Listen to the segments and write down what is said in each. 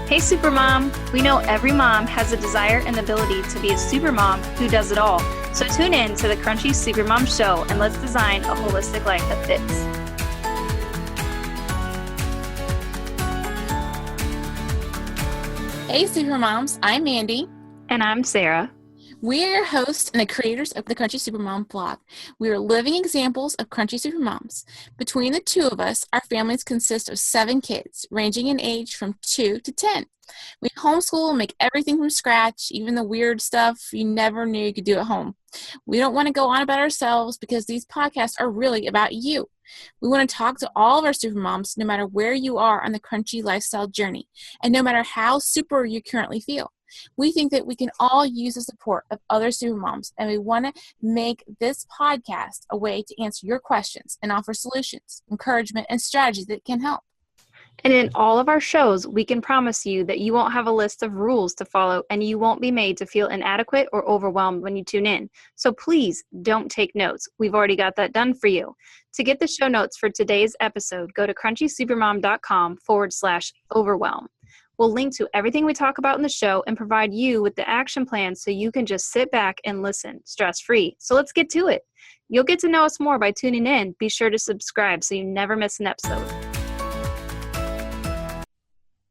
Hey Supermom! We know every mom has a desire and ability to be a supermom who does it all. So tune in to the Crunchy Supermom Show and let's design a holistic life that fits. Hey Supermoms, I'm Mandy. And I'm Sarah. We are your hosts and the creators of the Crunchy Supermom blog. We are living examples of Crunchy Supermoms. Between the two of us, our families consist of 7 kids, ranging in age from 2 to 10. We homeschool and make everything from scratch, even the weird stuff you never knew you could do at home. We don't want to go on about ourselves because these podcasts are really about you. We want to talk to all of our supermoms, no matter where you are on the crunchy lifestyle journey, and no matter how super you currently feel. We think that we can all use the support of other supermoms, and we want to make this podcast a way to answer your questions and offer solutions, encouragement, and strategies that can help. And in all of our shows, we can promise you that you won't have a list of rules to follow and you won't be made to feel inadequate or overwhelmed when you tune in. So please don't take notes. We've already got that done for you. To get the show notes for today's episode, go to crunchysupermom.com/overwhelm. We'll link to everything we talk about in the show and provide you with the action plan so you can just sit back and listen stress-free. So let's get to it. You'll get to know us more by tuning in. Be sure to subscribe so you never miss an episode.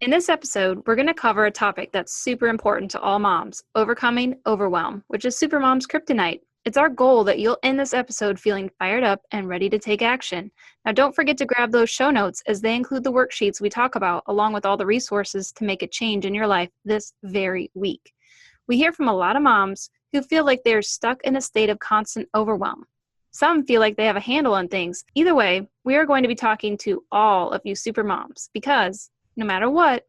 In this episode, we're going to cover a topic that's super important to all moms, overcoming overwhelm, which is Supermom's kryptonite. It's our goal that you'll end this episode feeling fired up and ready to take action. Now, don't forget to grab those show notes as they include the worksheets we talk about, along with all the resources to make a change in your life this very week. We hear from a lot of moms who feel like they're stuck in a state of constant overwhelm. Some feel like they have a handle on things. Either way, we are going to be talking to all of you supermoms because no matter what,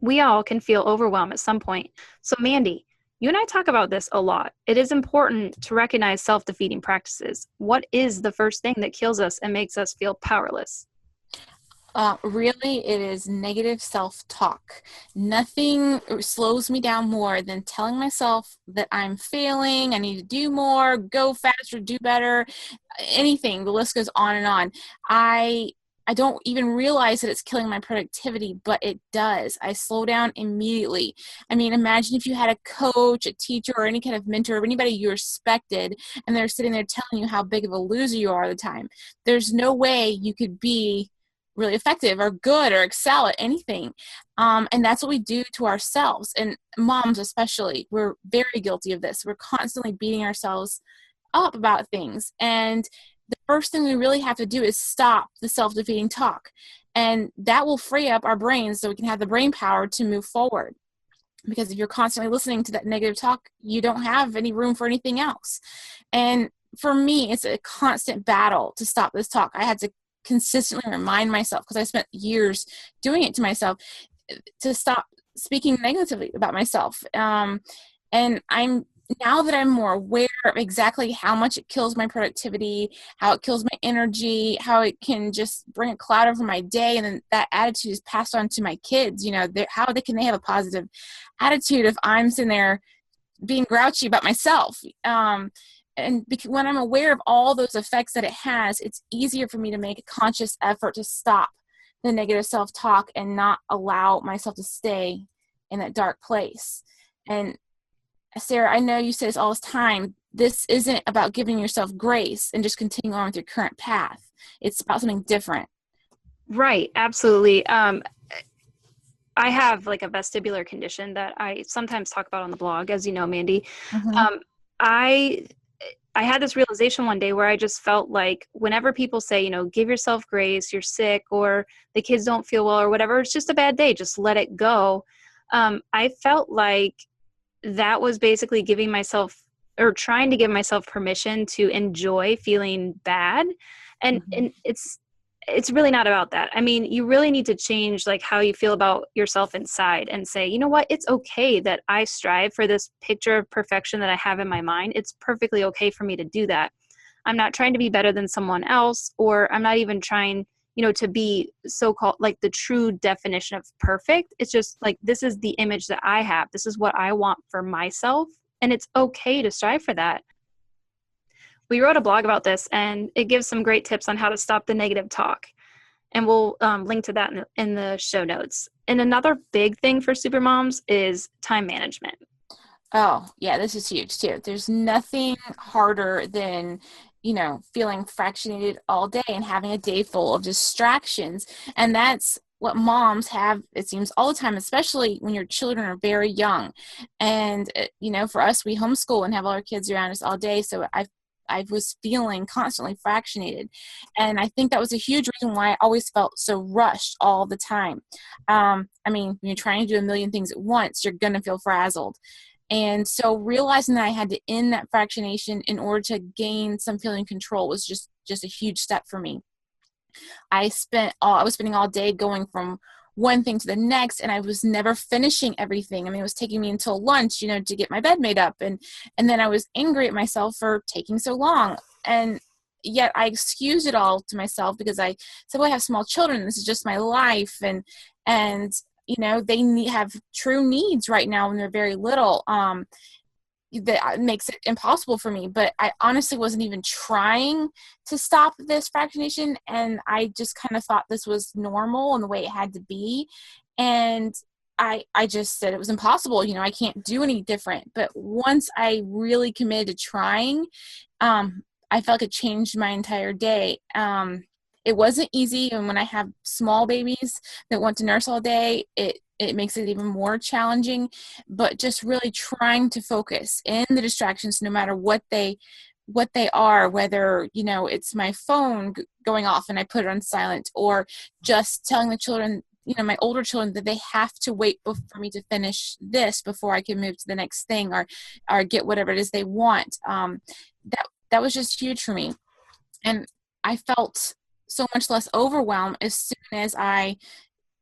we all can feel overwhelmed at some point. So Mandy, you and I talk about this a lot. It is important to recognize self-defeating practices. What is the first thing that kills us and makes us feel powerless? Really, it is negative self-talk. Nothing slows me down more than telling myself that I'm failing, I need to do more, go faster, do better, anything. The list goes on and on. I don't even realize that it's killing my productivity, but it does. I slow down immediately. I mean, imagine if you had a coach, a teacher, or any kind of mentor, or anybody you respected, and they're sitting there telling you how big of a loser you are all the time. There's no way you could be really effective or good or excel at anything. And that's what we do to ourselves. And moms especially, we're very guilty of this. We're constantly beating ourselves up about things. And the first thing we really have to do is stop the self-defeating talk. And that will free up our brains so we can have the brain power to move forward. Because if you're constantly listening to that negative talk, you don't have any room for anything else. And for me, it's a constant battle to stop this talk. I had to consistently remind myself, because I spent years doing it to myself, to stop speaking negatively about myself. And now that I'm more aware of exactly how much it kills my productivity, how it kills my energy, how it can just bring a cloud over my day, and then that attitude is passed on to my kids. You know, can they have a positive attitude if I'm sitting there being grouchy about myself? And when I'm aware of all those effects that it has, it's easier for me to make a conscious effort to stop the negative self-talk and not allow myself to stay in that dark place. And Sarah, I know you say this all this time. This isn't about giving yourself grace and just continuing on with your current path. It's about something different. Right, absolutely. I have like a vestibular condition that I sometimes talk about on the blog, as you know, Mandy. Mm-hmm. I had this realization one day where I just felt like whenever people say, give yourself grace, you're sick, or the kids don't feel well, or whatever, it's just a bad day, just let it go. I felt like that was basically giving myself or trying to give myself permission to enjoy feeling bad. And it's really not about that. I mean, you really need to change like how you feel about yourself inside and say, you know what, it's okay that I strive for this picture of perfection that I have in my mind. It's perfectly okay for me to do that. I'm not trying to be better than someone else, or I'm not even trying to be so-called like the true definition of perfect. It's just like, this is the image that I have. This is what I want for myself. And it's okay to strive for that. We wrote a blog about this and it gives some great tips on how to stop the negative talk. And we'll link to that in the show notes. And another big thing for super moms is time management. Oh, yeah, this is huge too. There's nothing harder than, feeling fractionated all day and having a day full of distractions. And that's what moms have, it seems, all the time, especially when your children are very young. And, for us, we homeschool and have all our kids around us all day. So I was feeling constantly fractionated. And I think that was a huge reason why I always felt so rushed all the time. When you're trying to do a million things at once, you're going to feel frazzled. And so realizing that I had to end that fractionation in order to gain some feeling control was just a huge step for me. I was spending all day going from one thing to the next, and I was never finishing everything. It was taking me until lunch, to get my bed made up. And then I was angry at myself for taking so long. And yet I excused it all to myself because I said, well, I have small children. This is just my life. And they have true needs right now when they're very little. That makes it impossible for me. But I honestly wasn't even trying to stop this fractionation. And I just kind of thought this was normal and the way it had to be. And I just said it was impossible. I can't do any different. But once I really committed to trying, I felt like it changed my entire day. It wasn't easy. And when I have small babies that want to nurse all day, it makes it even more challenging, but just really trying to focus in the distractions, no matter what they are, whether, it's my phone going off and I put it on silent, or just telling the children, my older children, that they have to wait for me to finish this before I can move to the next thing or get whatever it is they want. That was just huge for me. And I felt so much less overwhelmed as soon as I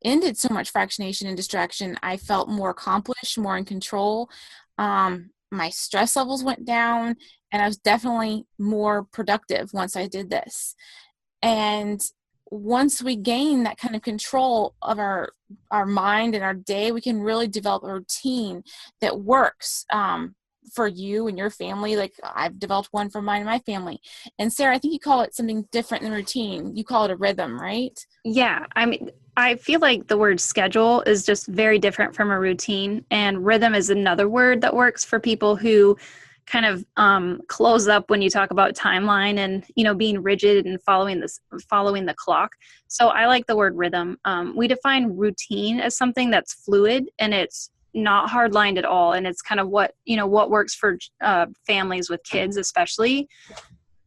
ended so much fractionation and distraction. I felt more accomplished, more in control. My stress levels went down, and I was definitely more productive once I did this. And once we gain that kind of control of our mind and our day, we can really develop a routine that works for you and your family. Like I've developed one for mine and my family. And Sarah, I think you call it something different than routine. You call it a rhythm, right? Yeah. I feel like the word schedule is just very different from a routine, and rhythm is another word that works for people who kind of close up when you talk about timeline and, being rigid and following the clock. So I like the word rhythm. We define routine as something that's fluid and it's not hard-lined at all. And it's kind of what works for families with kids, especially.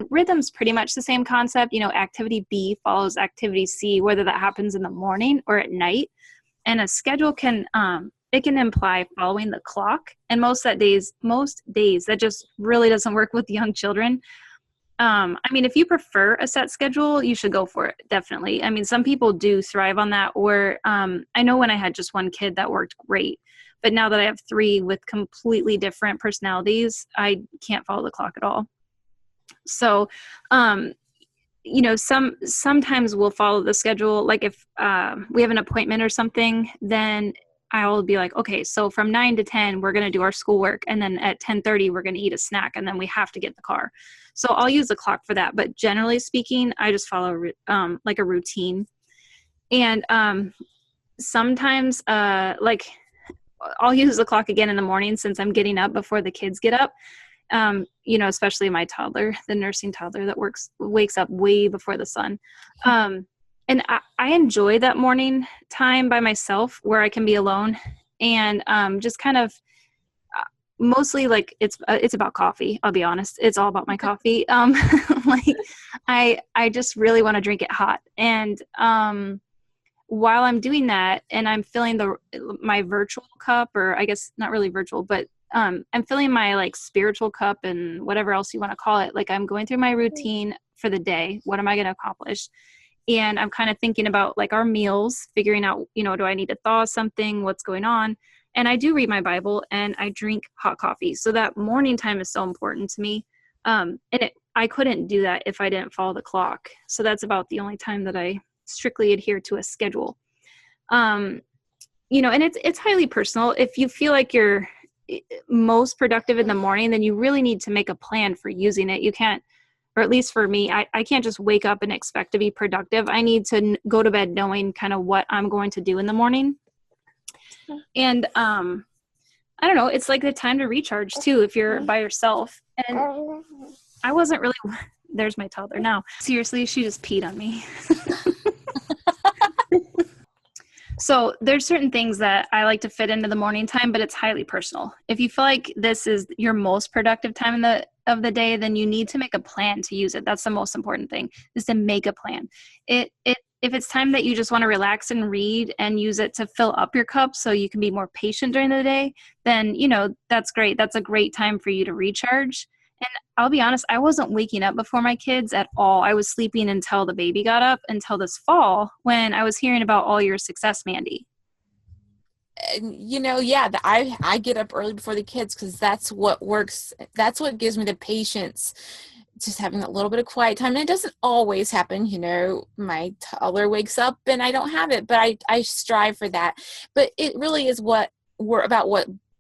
Rhythm's pretty much the same concept. Activity B follows activity C, whether that happens in the morning or at night. And a schedule can imply following the clock. And most days that just really doesn't work with young children. If you prefer a set schedule, you should go for it. Definitely. Some people do thrive on that. Or I know when I had just one kid that worked great. But now that I have 3 with completely different personalities, I can't follow the clock at all. So, sometimes we'll follow the schedule. Like if we have an appointment or something, then I'll be like, okay, so from 9 to 10, we're going to do our schoolwork. And then at 10:30, we're going to eat a snack. And then we have to get in the car. So I'll use the clock for that. But generally speaking, I just follow like a routine. And sometimes I'll use the clock again in the morning since I'm getting up before the kids get up. Especially my toddler, the nursing toddler that wakes up way before the sun. And I enjoy that morning time by myself where I can be alone and just kind of mostly like it's about coffee. I'll be honest. It's all about my coffee. Like I just really want to drink it hot. And while I'm doing that and I'm filling my virtual cup, or I guess not really virtual, but I'm filling my like spiritual cup and whatever else you want to call it. Like I'm going through my routine for the day. What am I going to accomplish? And I'm kind of thinking about like our meals, figuring out, do I need to thaw something? What's going on? And I do read my Bible and I drink hot coffee. So that morning time is so important to me. I couldn't do that if I didn't follow the clock. So that's about the only time that I strictly adhere to a schedule. And it's highly personal. If you feel like you're most productive in the morning, then you really need to make a plan for using it. You can't or at least for me, I can't just wake up and expect to be productive. I need to go to bed knowing kind of what I'm going to do in the morning. And I don't know, it's like the time to recharge too if you're by yourself. And I wasn't really, there's my toddler now. Seriously, she just peed on me. So there's certain things that I like to fit into the morning time, but it's highly personal. If you feel like this is your most productive time of the day, then you need to make a plan to use it. That's the most important thing, is to make a plan. If it's time that you just want to relax and read and use it to fill up your cup so you can be more patient during the day, then, that's great. That's a great time for you to recharge. And I'll be honest, I wasn't waking up before my kids at all. I was sleeping until the baby got up until this fall when I was hearing about all your success, Mandy. I get up early before the kids because that's what works. That's what gives me the patience, just having a little bit of quiet time. And it doesn't always happen. My toddler wakes up and I don't have it, but I strive for that. But it really is what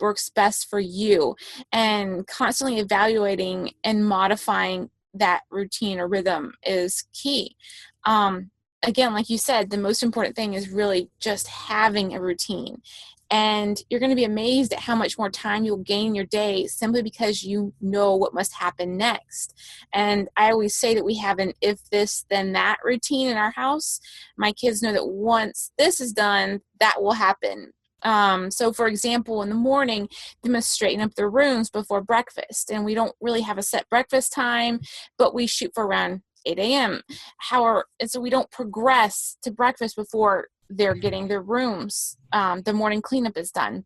works best for you, and constantly evaluating and modifying that routine or rhythm is key. Again, like you said, the most important thing is really just having a routine. And you're going to be amazed at how much more time you'll gain in your day simply because you know what must happen next. And I always say that we have an if this, then that routine in our house. My kids know that once this is done, that will happen. So for example, in the morning, they must straighten up their rooms before breakfast. And we don't really have a set breakfast time, but we shoot for around 8 a.m. And so we don't progress to breakfast before they're getting their rooms. The morning cleanup is done.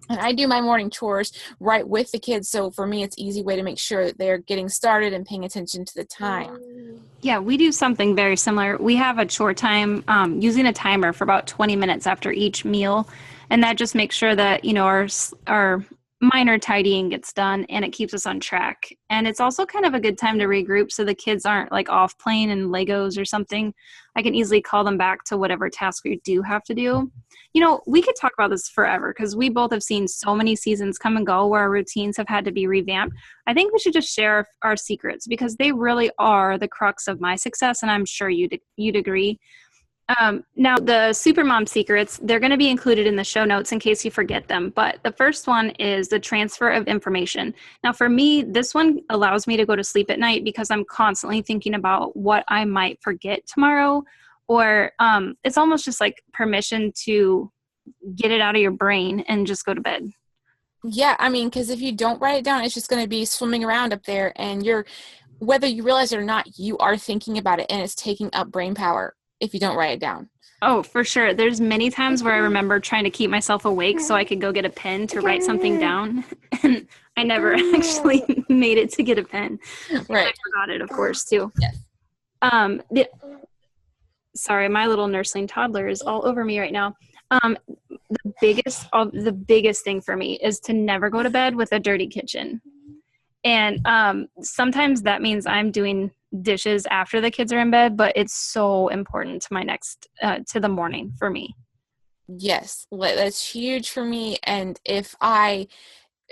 And I do my morning chores right with the kids. So for me, it's an easy way to make sure that they're getting started and paying attention to the time. Yeah, we do something very similar. We have a chore time using a timer for about 20 minutes after each meal. And that just makes sure that, our minor tidying gets done and it keeps us on track. And it's also kind of a good time to regroup so the kids aren't like off playing in Legos or something. I can easily call them back to whatever task we do have to do. We could talk about this forever because we both have seen so many seasons come and go where our routines have had to be revamped. I think we should just share our secrets because they really are the crux of my success, and I'm sure you'd agree. Now, the Supermom secrets, they're going to be included in the show notes in case you forget them. But the first one is the transfer of information. Now, for me, this one allows me to go to sleep at night because I'm constantly thinking about what I might forget tomorrow. Or it's almost just like permission to get it out of your brain and just go to bed. Yeah, because if you don't write it down, it's just going to be swimming around up there. And whether you realize it or not, you are thinking about it and it's taking up brain power if you don't write it down. Oh, for sure. There's many times where I remember trying to keep myself awake so I could go get a pen to write something down. And I never actually made it to get a pen. Right. I forgot it, of course, too. Yes. Sorry, my little nursling toddler is all over me right now. The biggest thing for me is to never go to bed with a dirty kitchen. And sometimes that means I'm doing dishes after the kids are in bed, but it's so important to the morning for me. Yes, that's huge for me. And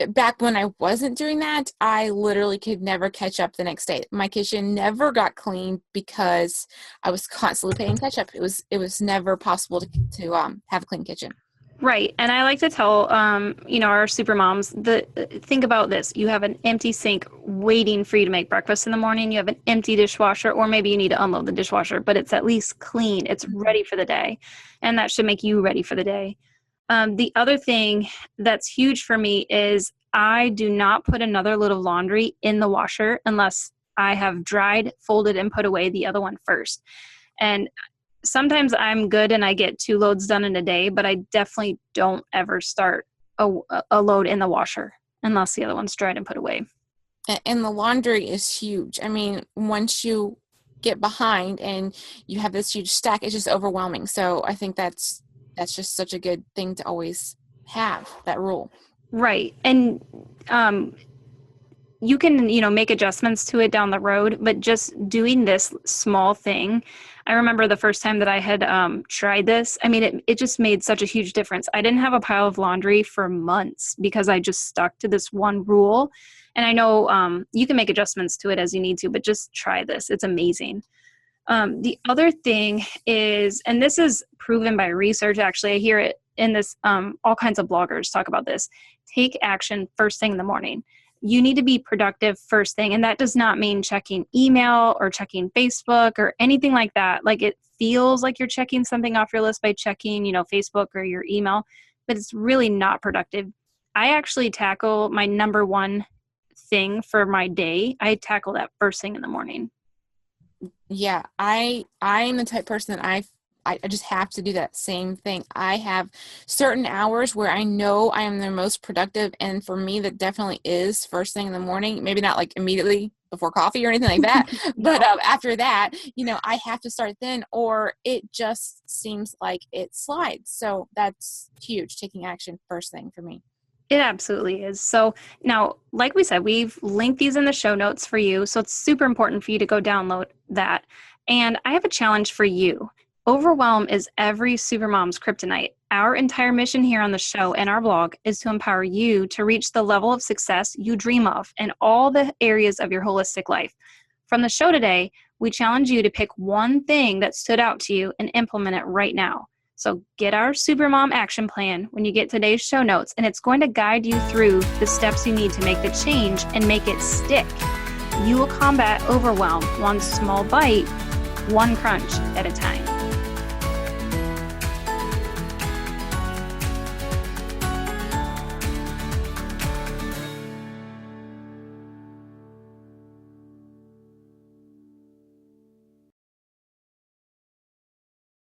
back when I wasn't doing that, I literally could never catch up the next day. My kitchen never got cleaned because I was constantly playing catch up. It was never possible to have a clean kitchen. Right. And I like to tell, our super moms, think about this. You have an empty sink waiting for you to make breakfast in the morning. You have an empty dishwasher, or maybe you need to unload the dishwasher, but it's at least clean. It's ready for the day. And that should make you ready for the day. The other thing that's huge for me is I do not put another load of laundry in the washer unless I have dried, folded, and put away the other one first. And sometimes I'm good and I get 2 loads done in a day, but I definitely don't ever start a load in the washer unless the other one's dried and put away. And the laundry is huge. Once you get behind and you have this huge stack, it's just overwhelming. So I think that's just such a good thing to always have, that rule. Right. And you can, make adjustments to it down the road, but just doing this small thing. I remember the first time that I had tried this. I mean, it just made such a huge difference. I didn't have a pile of laundry for months because I just stuck to this one rule. And I know you can make adjustments to it as you need to, but just try this. It's amazing. The other thing is, and this is proven by research, actually, I hear it in this, all kinds of bloggers talk about this, take action first thing in the morning. You need to be productive first thing. And that does not mean checking email or checking Facebook or anything like that. Like, it feels like you're checking something off your list by checking, Facebook or your email, but it's really not productive. I actually tackle my number one thing for my day. I tackle that first thing in the morning. Yeah, I'm the type of person that I just have to do that same thing. I have certain hours where I know I am the most productive, and for me that definitely is first thing in the morning. Maybe not like immediately before coffee or anything like that, but after that, I have to start then, or it just seems like it slides. So that's huge, taking action first thing for me. It absolutely is. So now, like we said, we've linked these in the show notes for you. So it's super important for you to go download that. And I have a challenge for you. Overwhelm is every supermom's kryptonite. Our entire mission here on the show and our blog is to empower you to reach the level of success you dream of in all the areas of your holistic life. From the show today, we challenge you to pick one thing that stood out to you and implement it right now. So get our Supermom action plan when you get today's show notes, and it's going to guide you through the steps you need to make the change and make it stick. You will combat overwhelm one small bite, one crunch at a time.